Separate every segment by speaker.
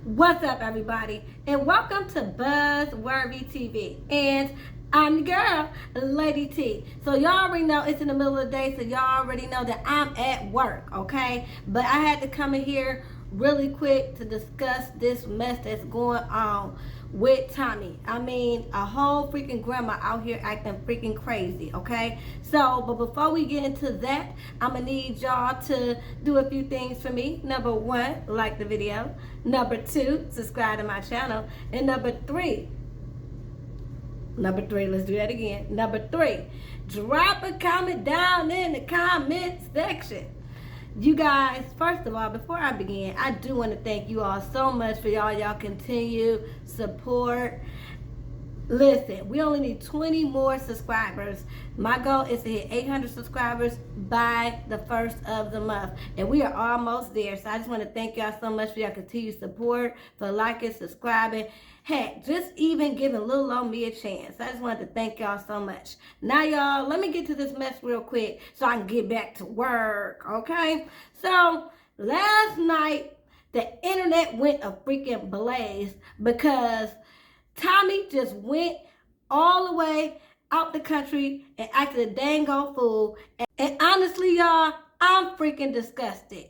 Speaker 1: What's up, everybody, and welcome to Buzzworthy TV. And I'm the girl, Lady T. So y'all already know it's in the middle of the day, so y'all already know that I'm at work, okay? But I had to come in here really quick to discuss this mess that's going on with Tommy. I mean, a whole freaking grandma out here acting freaking crazy, okay? So, but before we get into that, I'm gonna need y'all to do a few things for me. Number one, like the video. Number two, subscribe to my channel. And number three, let's do that again. Number three, drop a comment down in the comment section. You guys, first of all, before I begin, I do want to thank you all so much for y'all continued support. Listen, we only need 20 more subscribers. My goal is to hit 800 subscribers by the first of the month. And we are almost there. So I just want to thank y'all so much for your continued support, for liking, subscribing. Heck, just even giving little old me a chance. I just wanted to thank y'all so much. Now, y'all, let me get to this mess real quick so I can get back to work, okay? So, last night, the internet went a freaking blaze because Tommy just went all the way out the country and acted a dang old fool. And honestly, y'all, I'm freaking disgusted.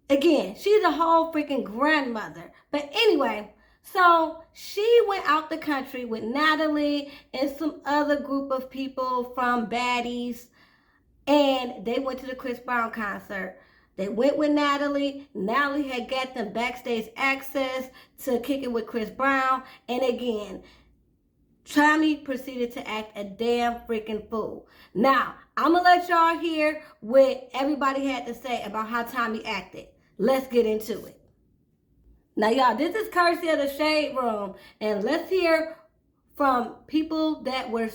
Speaker 1: Again, she's a whole freaking grandmother. But anyway, so she went out the country with Natalie and some other group of people from Baddies. And they went to the Chris Brown concert. They went with Natalie. Natalie had got them backstage access to kick it with Chris Brown. And again, Tommy proceeded to act a damn freaking fool. Now, I'm going to let y'all hear what everybody had to say about how Tommy acted. Let's get into it. Now, y'all, this is courtesy of the Shade Room. And let's hear from people that were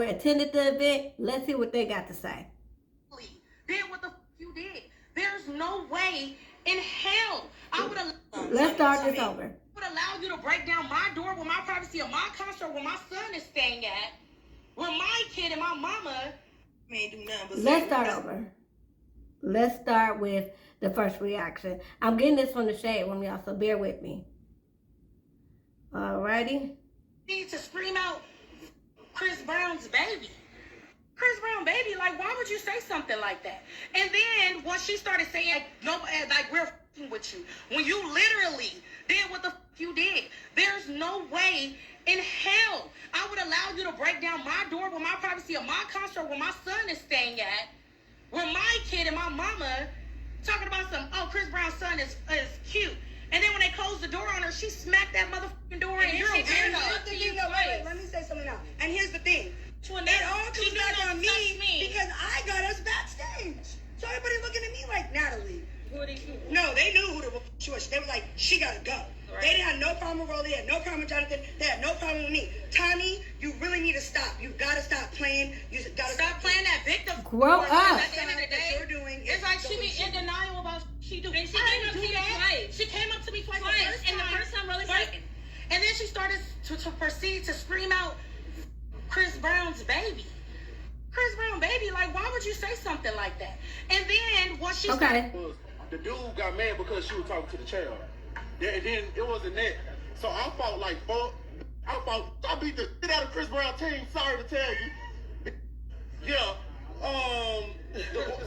Speaker 1: attended the event. Let's hear what they got to say.
Speaker 2: Did what the you did. There's no way in hell I would have.
Speaker 1: Let's start this over.
Speaker 2: Would allow you to break down my door with my privacy of my concert where my son is staying at, where my kid and my mama may do nothing but.
Speaker 1: Let's start over. Let's start with the first reaction. I'm getting this from the Shade Room, y'all, so bear with me. Alrighty.
Speaker 2: Need to scream out Chris Brown's baby. Chris Brown baby, like, why would you say something like that? And then once she started saying, like, no, like, we're f***ing with you, when you literally did what the f*** you did, there's no way in hell I would allow you to break down my door with my privacy of my concert where my son is staying at, where my kid and my mama talking about some, oh, Chris Brown's son is cute. And then when they closed the door on her, she smacked that motherfucking door in. You're a weirdo.
Speaker 3: Let me say something else. And here's the thing. It all comes back on me because I got us backstage. So everybody looking at me like, Natalie.
Speaker 2: Who are these people?
Speaker 3: No, they knew who the she was. They were like, she gotta go. Right. They didn't have no problem with Rolly. They had no problem with Jonathan. They had no problem with me. Tommy, you really need to stop. You gotta stop playing. You gotta
Speaker 2: stop playing that victim.
Speaker 1: Grow up.
Speaker 2: At the end of the day, you're doing it's like she be in denial about she do. And she came up to me twice. She came up to me twice. And the first time really second. And then she started to proceed to scream out Chris Brown's baby. Chris Brown baby, like, why would you say something like that? And then once she
Speaker 1: okay.
Speaker 4: The dude got mad because she was talking to the child. And then it wasn't that. So I fought like I beat the shit out of Chris Brown team, sorry to tell you. Yeah.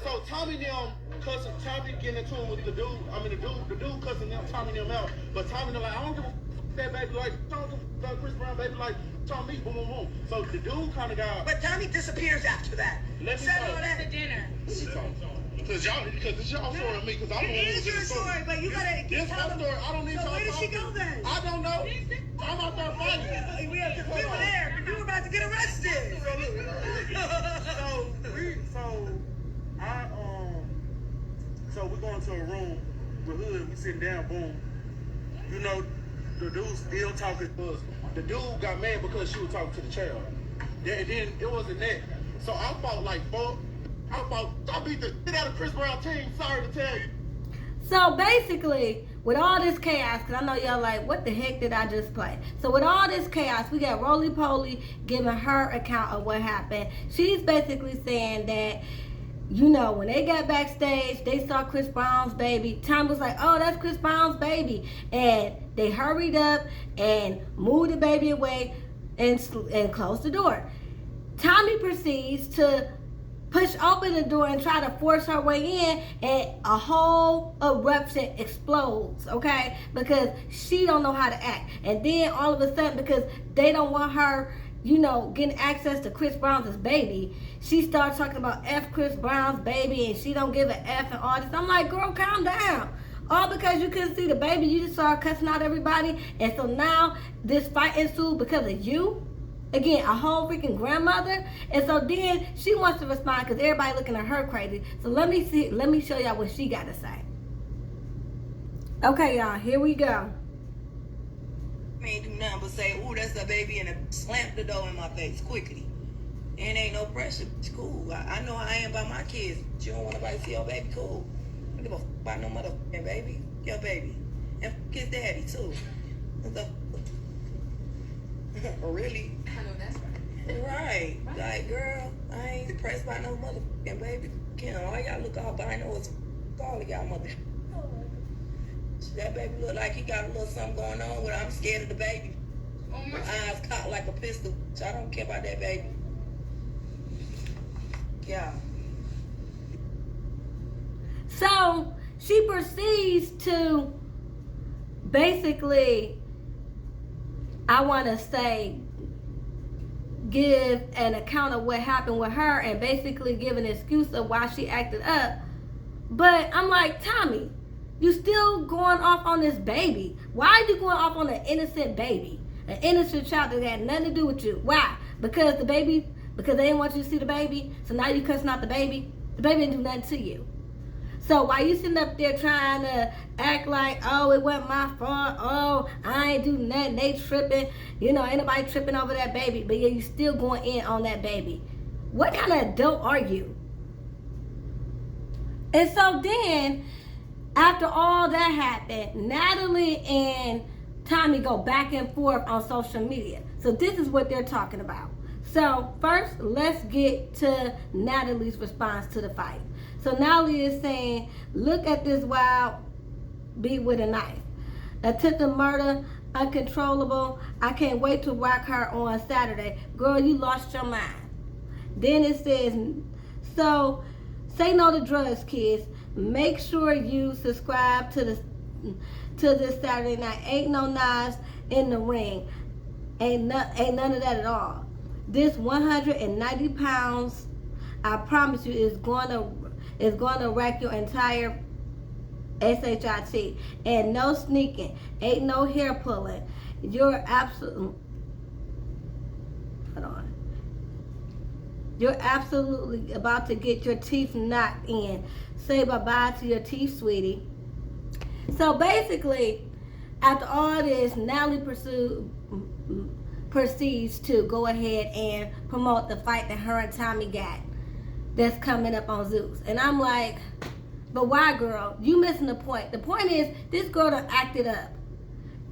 Speaker 4: So Tommy them cussing, Tommy getting into it with the dude. I mean the dude cussing them, Tommy them out. But Tommy them like, I don't give a that baby, like, talking about Chris Brown baby, like, Tommy, boom, boom, boom. So the dude kind of got.
Speaker 3: But Tommy disappears after that.
Speaker 4: Let me
Speaker 3: settle all that at dinner.
Speaker 4: Because it's y'all story on me, because I don't want to.
Speaker 3: It is your story, but you gotta
Speaker 4: get my story. I don't need y'all.
Speaker 3: So where did she go then?
Speaker 4: I don't know. I'm out there fighting.
Speaker 3: We were there. You were about to get arrested.
Speaker 4: So we're going to a room with Hood. We sitting down. Boom. You know, the dude still talking to us. The dude got mad because she was talking to the child. Then it wasn't that. So I fought like four. I beat the shit out of Chris Brown team. Sorry to tell you.
Speaker 1: So basically, with all this chaos, because I know y'all like, what the heck did I just play? So with all this chaos, we got Roly Poly giving her account of what happened. She's basically saying that, you know, when they got backstage, they saw Chris Brown's baby. Tom was like, oh, that's Chris Brown's baby. And they hurried up and moved the baby away and closed the door. Tommy proceeds to push open the door and try to force her way in, and a whole eruption explodes, okay? Because she don't know how to act. And then all of a sudden, because they don't want her, you know, getting access to Chris Brown's baby, she starts talking about F Chris Brown's baby, and she don't give a F and all this. I'm like, girl, calm down. All because you couldn't see the baby, you just saw her cussing out everybody, and so now this fight ensued because of you? Again, a whole freaking grandmother. And so then she wants to respond because everybody looking at her crazy. So let me show y'all what she got to say. Okay, y'all, here we go.
Speaker 5: Ain't do nothing but say, ooh, that's a baby, and slamp the door in my face quickly. And ain't no pressure. It's cool. I know how I am about my kids. But you don't want nobody to see your baby, cool. I don't give a fuck about no motherfucking baby. Your baby. And his daddy, too. Really?
Speaker 2: I know that's right.
Speaker 5: Right. Like, girl, I ain't impressed by no motherfucking baby. Kim, all y'all look all bino is all of y'all mother. That baby look like he got a little something going on with her. I'm scared of the baby.
Speaker 2: Oh my.
Speaker 5: Eyes cocked like a pistol. So I don't care about that baby. Yeah.
Speaker 1: So she proceeds to basically, I want to say, give an account of what happened with her and basically give an excuse of why she acted up. But I'm like, Tommy, you still going off on this baby. Why are you going off on an innocent baby? An innocent child that had nothing to do with you. Why? Because they didn't want you to see the baby, so now you cussing out the baby? The baby didn't do nothing to you. So while you sitting up there trying to act like, oh, it wasn't my fault, oh, I ain't do nothing, they tripping, you know, ain't nobody tripping over that baby, but yeah, you still going in on that baby. What kind of adult are you? And so then, after all that happened, Natalie and Tommy go back and forth on social media. So this is what they're talking about. So first, let's get to Natalie's response to the fight. So Natalie is saying, look at this wild beat with a knife. Attempted murder, uncontrollable. I can't wait to rock her on Saturday. Girl, you lost your mind. Then it says, so say no to drugs, kids. Make sure you subscribe to this Saturday night. Ain't no knives in the ring. Ain't none of that at all. This 190 pounds, I promise you, is going to wreck your entire SHIT. And no sneaking. Ain't no hair pulling. You're absolutely about to get your teeth knocked in. Say bye-bye to your teeth, sweetie. So basically, after all this, Natalie proceeds to go ahead and promote the fight that her and Tommy got that's coming up on Zeus. And I'm like, but why, girl? You missing the point. The point is, this girl done acted up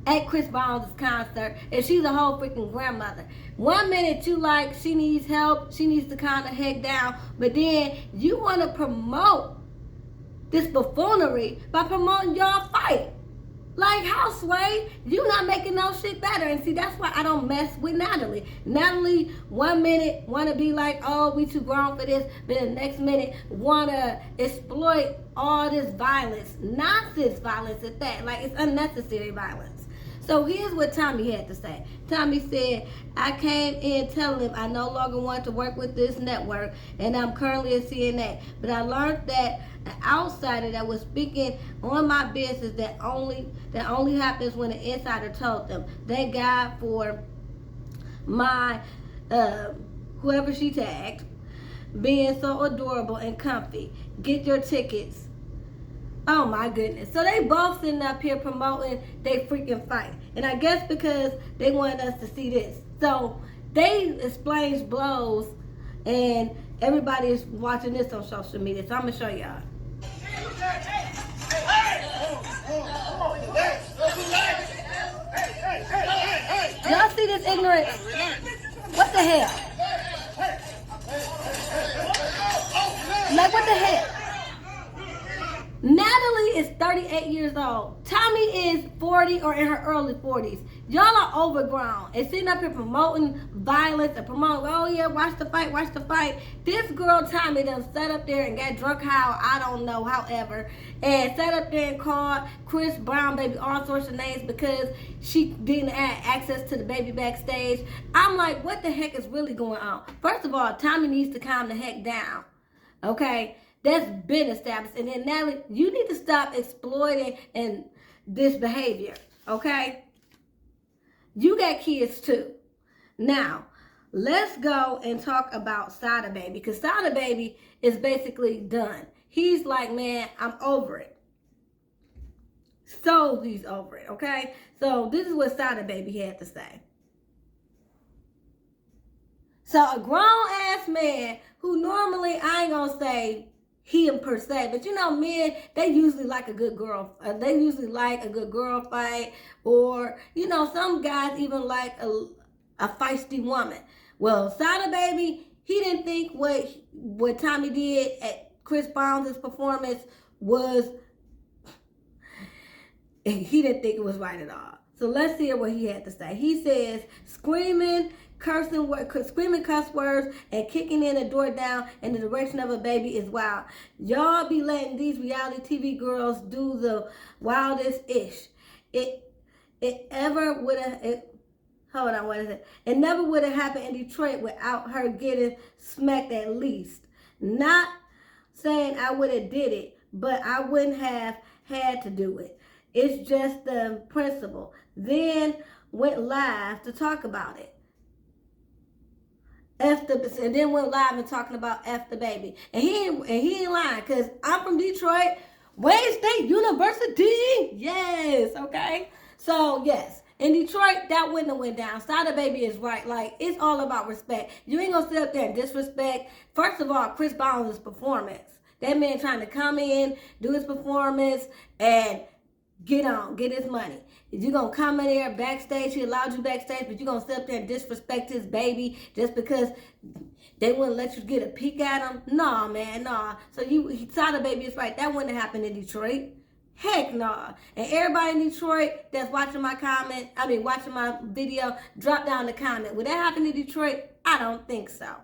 Speaker 1: at Chris Brown's concert, and she's a whole freaking grandmother. One minute you like, she needs help, she needs to calm the heck down, but then you want to promote this buffoonery by promoting y'all fight. Like, houseway, you not making no shit better. And see, that's why I don't mess with Natalie. Natalie, 1 minute, want to be like, oh, we too grown for this. But the next minute, want to exploit all this violence. Nonsense violence at that. Like, it's unnecessary violence. So here's what Tommy had to say. Tommy said, I came in telling him I no longer want to work with this network, and I'm currently a CNA. But I learned that an outsider that was speaking on my business that only happens when an insider told them. Thank God for my whoever she tagged being so adorable and comfy. Get your tickets Oh my goodness. So they both sitting up here promoting they freaking fight. And I guess because they wanted us to see this. So they exchanged blows and everybody is watching this on social media. So I'm going to show y'all. Y'all see this ignorance? What the hell? Like, what the hell? Natalie is 38 years old. Tommy is 40 or in her early 40s. Y'all are overgrown and sitting up here promoting violence and promoting, oh yeah, watch the fight, watch the fight. This girl Tommy done sat up there and got drunk how, I don't know, however, and sat up there and called Chris Brown baby all sorts of names because she didn't have access to the baby backstage. I'm like, what the heck is really going on? First of all, Tommy needs to calm the heck down. Okay? That's been established. And then Natalie, you need to stop exploiting and this behavior. Okay? You got kids too. Now, let's go and talk about Sada Baby. Because Sada Baby is basically done. He's like, man, I'm over it. So he's over it, okay? So this is what Sada Baby had to say. So a grown-ass man who normally, I ain't gonna say him per se, but you know, men, they usually like a good girl. They usually like a good girl fight, or you know, some guys even like a feisty woman. Well, Sada Baby, he didn't think what Tommy did at Chris Brown's performance was. He didn't think it was right at all. So let's hear what he had to say. He says, screaming cuss words and kicking in the door down in the direction of a baby is wild. Y'all be letting these reality TV girls do the wildest ish. It never would have happened in Detroit without her getting smacked at least. Not saying I would have did it, but I wouldn't have had to do it. It's just the principle. Then went live to talk about it. And then went live and talking about F the baby. And he ain't lying, because I'm from Detroit, Wayne State University. Yes, okay? So, yes. In Detroit, that wouldn't have went down. Sada Baby is right. Like, it's all about respect. You ain't gonna sit up there and disrespect. First of all, Chris Brown's performance. That man trying to come in, do his performance, and get his money. If you're going to come in there backstage, he allowed you backstage, but you're going to sit up there and disrespect his baby just because they wouldn't let you get a peek at him? Nah, man, nah. So Sada Baby is right. That wouldn't have happened in Detroit. Heck nah. And everybody in Detroit that's watching my video, drop down the comment. Would that happen in Detroit? I don't think so.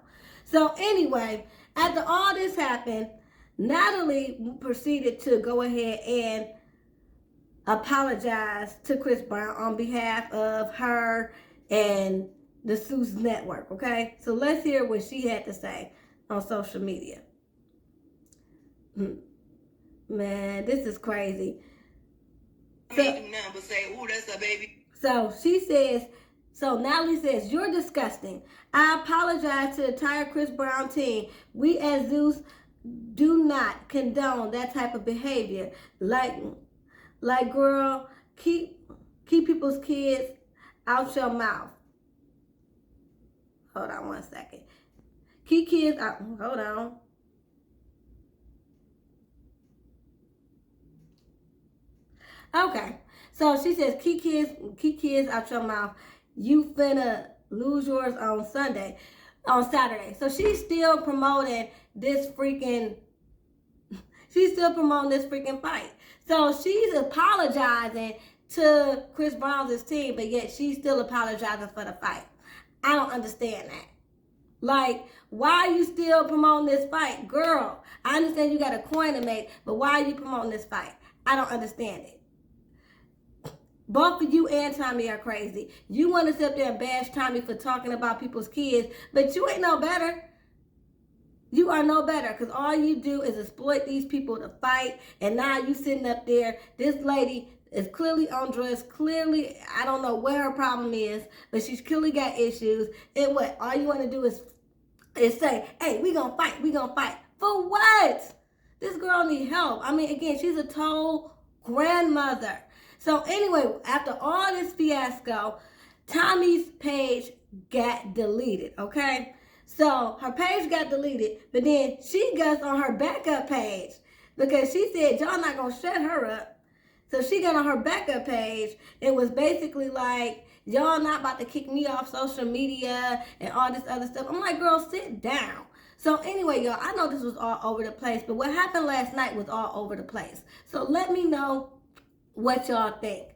Speaker 1: So anyway, after all this happened, Natalie proceeded to go ahead and apologize to Chris Brown on behalf of her and the Zeus Network, okay? So let's hear what she had to say on social media. Man, this is crazy. So she says, so Natalie says, you're disgusting. I apologize to the entire Chris Brown team. We as Zeus do not condone that type of behavior. Like, girl, keep people's kids out your mouth. Hold on one second. Keep kids out. Hold on. Okay. So she says, keep kids out your mouth. You finna lose yours on Saturday. So she's still promoting this freaking fight. So she's apologizing to Chris Brown's team, but yet she's still apologizing for the fight. I don't understand that. Like, why are you still promoting this fight? Girl, I understand you got a coin to make, but why are you promoting this fight? I don't understand it. Both of you and Tommy are crazy. You want to sit up there and bash Tommy for talking about people's kids, but you ain't no better. You are no better, because all you do is exploit these people to fight, and now you sitting up there. This lady is clearly undressed. Clearly, I don't know what her problem is, but she's clearly got issues. And what? All you want to do is say, hey, we gonna fight. For what? This girl need help. I mean, again, she's a total grandmother. So anyway, after all this fiasco, Tommy's page got deleted, okay? So her page got deleted, but then she goes on her backup page because she said, y'all not going to shut her up. So she got on her backup page and was basically like, y'all not about to kick me off social media and all this other stuff. I'm like, girl, sit down. So anyway, y'all, I know this was all over the place, but what happened last night was all over the place. So let me know what y'all think.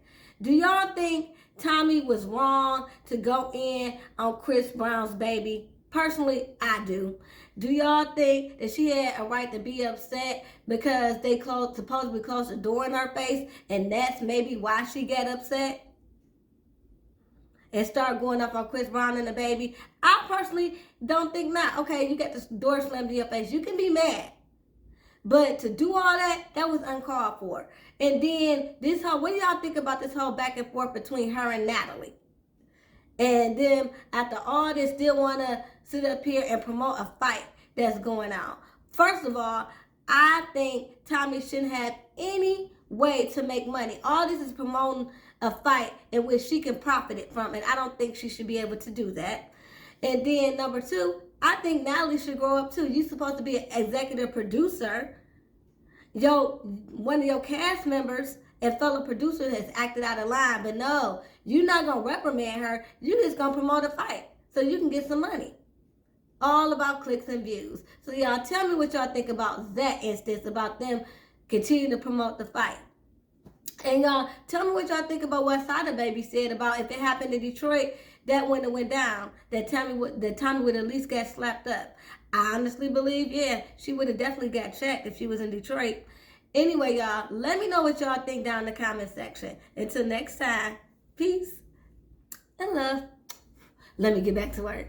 Speaker 1: Do y'all think Tommy was wrong to go in on Chris Brown's baby? Personally, I do. Do y'all think that she had a right to be upset because they supposedly closed the door in her face, and that's maybe why she got upset and start going up on Chris Brown and the baby? I personally don't think not. Okay, you got the door slammed in your face. You can be mad. But to do all that was uncalled for. And then this whole, what do y'all think about this whole back and forth between her and Natalie? And then after all this, still want to sit up here and promote a fight that's going on. First of all, I think Tommy shouldn't have any way to make money. All this is promoting a fight in which she can profit it from, and I don't think she should be able to do that. And then number two, I think Natalie should grow up too. You're supposed to be an executive producer. One of your cast members and fellow producer has acted out of line, but no, you're not going to reprimand her. You're just going to promote a fight so you can get some money. All about clicks and views. So y'all tell me what y'all think about that instance, about them continuing to promote the fight. And y'all tell me what y'all think about what Sada Baby said about if it happened in Detroit, that when it went down, that Tommy would at least get slapped up. I honestly believe, yeah, she would have definitely got checked if she was in Detroit. Anyway, y'all, let me know what y'all think down in the comment section. Until next time, peace and love. Let me get back to work.